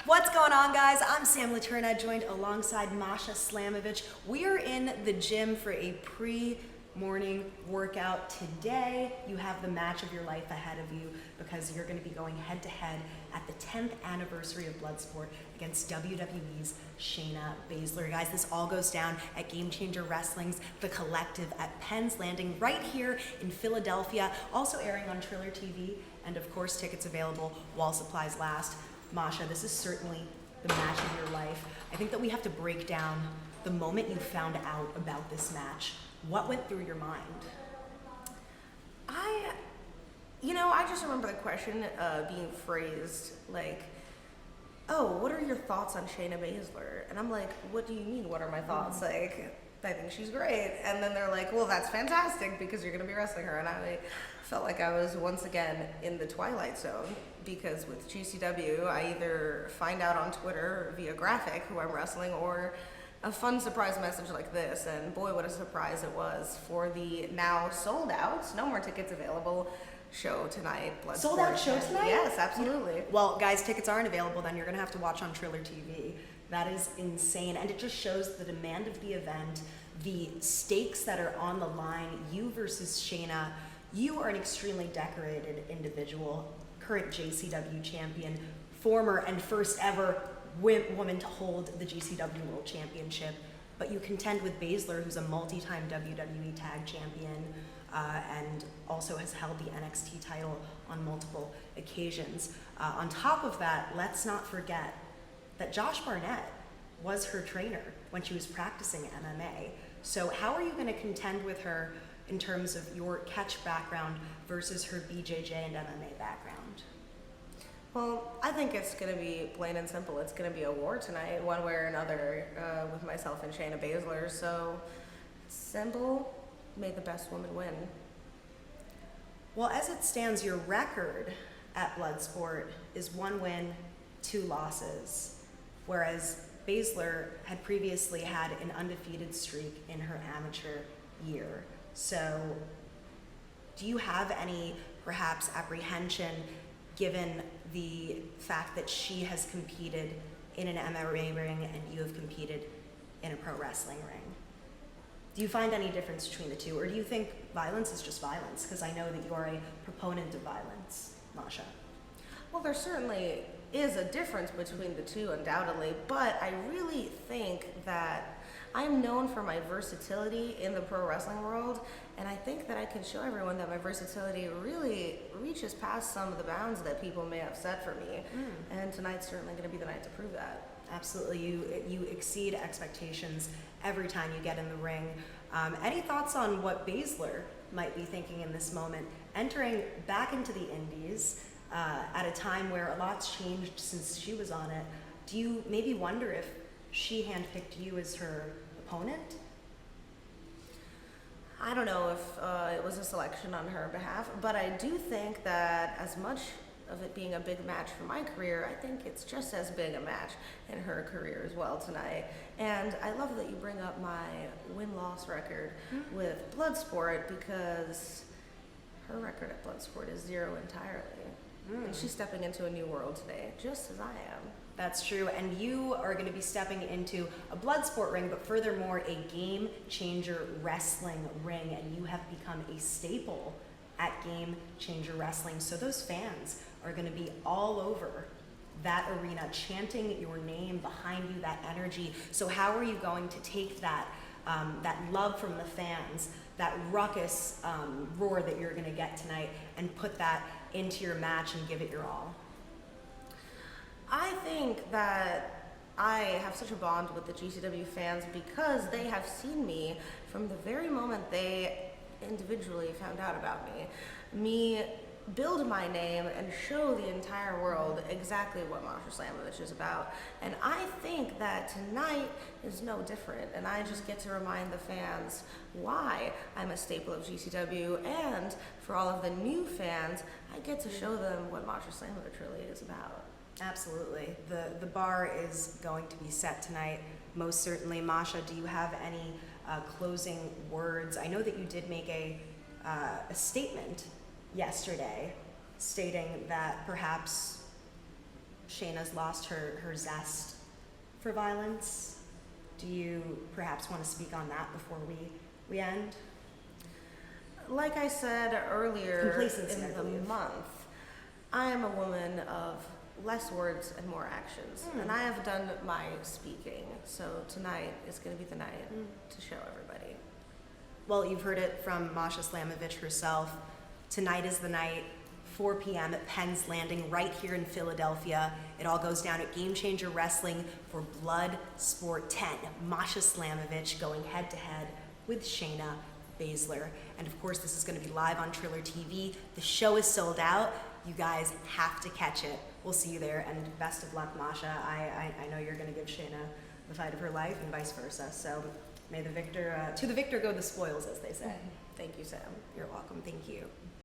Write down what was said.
What's going on, guys? I'm Sam Leterna, joined alongside Masha Slamovich. We are in the gym for a pre-morning workout. Today, you have the match of your life ahead of you because you're going to be going head-to-head at the 10th anniversary of Bloodsport against WWE's Shayna Baszler. Guys, this all goes down at Game Changer Wrestling's The Collective at Penn's Landing right here in Philadelphia, also airing on Triller TV, and of course, tickets available while supplies last. Masha, this is certainly the match of your life. I think that we have to break down the moment you found out about this match. What went through your mind? I just remember the question being phrased like, oh, what are your thoughts on Shayna Baszler? And I'm like, what do you mean, what are my thoughts? Like, I think she's great. And then they're like, well, that's fantastic because you're going to be wrestling her. And I felt like I was once again in the Twilight Zone because with GCW, I either find out on Twitter via graphic who I'm wrestling or a fun surprise message like this. And boy, what a surprise it was for the now sold out, no more tickets available, show tonight. Bloodsport. Sold out show tonight? Yes, absolutely. Well, guys, tickets aren't available then. You're going to have to watch on Triller TV. That is insane. And it just shows the demand of the event, the stakes that are on the line. You versus Shayna. You are an extremely decorated individual, current JCW champion, former and first ever woman to hold the GCW World Championship. But you contend with Baszler, who's a multi-time WWE Tag Champion, and also has held the NXT title on multiple occasions. On top of that, let's not forget that Josh Barnett was her trainer when she was practicing MMA. So how are you going to contend with her in terms of your catch background versus her BJJ and MMA background? Well, I think it's going to be plain and simple. It's going to be a war tonight, one way or another, with myself and Shayna Baszler. So, simple, may the best woman win. Well, as it stands, your record at Bloodsport is 1 win, 2 losses, whereas Baszler had previously had an undefeated streak in her amateur year. So, do you have any, perhaps, apprehension given the fact that she has competed in an MMA ring and you have competed in a pro wrestling ring? Do you find any difference between the two, or do you think violence is just violence? Because I know that you are a proponent of violence, Masha. Well, there certainly is a difference between the two, undoubtedly, but I really think that I'm known for my versatility in the pro wrestling world, and I think that I can show everyone that my versatility really reaches past some of the bounds that people may have set for me, and tonight's certainly going to be the night to prove that. Absolutely, you exceed expectations every time you get in the ring. Any thoughts on what Baszler might be thinking in this moment, entering back into the Indies at a time where a lot's changed since she was on it? Do you maybe wonder if she handpicked you as her opponent? I don't know if it was a selection on her behalf, but I do think that as much of it being a big match for my career, I think it's just as big a match in her career as well tonight. And I love that you bring up my win-loss record with Bloodsport because her record at Bloodsport is 0 entirely. And she's stepping into a new world today, just as I am. That's true, and you are going to be stepping into a Bloodsport ring, but furthermore, a Game Changer Wrestling ring, and you have become a staple at Game Changer Wrestling. So those fans are going to be all over that arena, chanting your name behind you, that energy. So how are you going to take that that love from the fans, that ruckus roar that you're going to get tonight, and put that into your match and give it your all? I think that I have such a bond with the GCW fans because they have seen me from the very moment they individually found out about me build my name and show the entire world exactly what Masha Slamovich is about. And I think that tonight is no different, and I just get to remind the fans why I'm a staple of GCW, and for all of the new fans, I get to show them what Masha Slamovich really is about. Absolutely. The bar is going to be set tonight, most certainly. Masha, do you have any closing words? I know that you did make a statement yesterday stating that perhaps Shayna's lost her zest for violence. Do you perhaps want to speak on that before we end? Like I said earlier Complacency, I in the believe. month, I am a woman of less words and more actions. And I have done my speaking. So tonight is going to be the night to show everybody. Well, you've heard it from Masha Slamovich herself. Tonight is the night, 4 p.m. at Penn's Landing, right here in Philadelphia. It all goes down at Game Changer Wrestling for Bloodsport 10. Masha Slamovich going head-to-head with Shayna Baszler. And of course, this is going to be live on Triller TV. The show is sold out. You guys have to catch it. We'll see you there, and best of luck, Masha. I know you're going to give Shayna the fight of her life, and vice versa. So may the victor, to the victor go the spoils, as they say. Thank you, Sam. You're welcome. Thank you.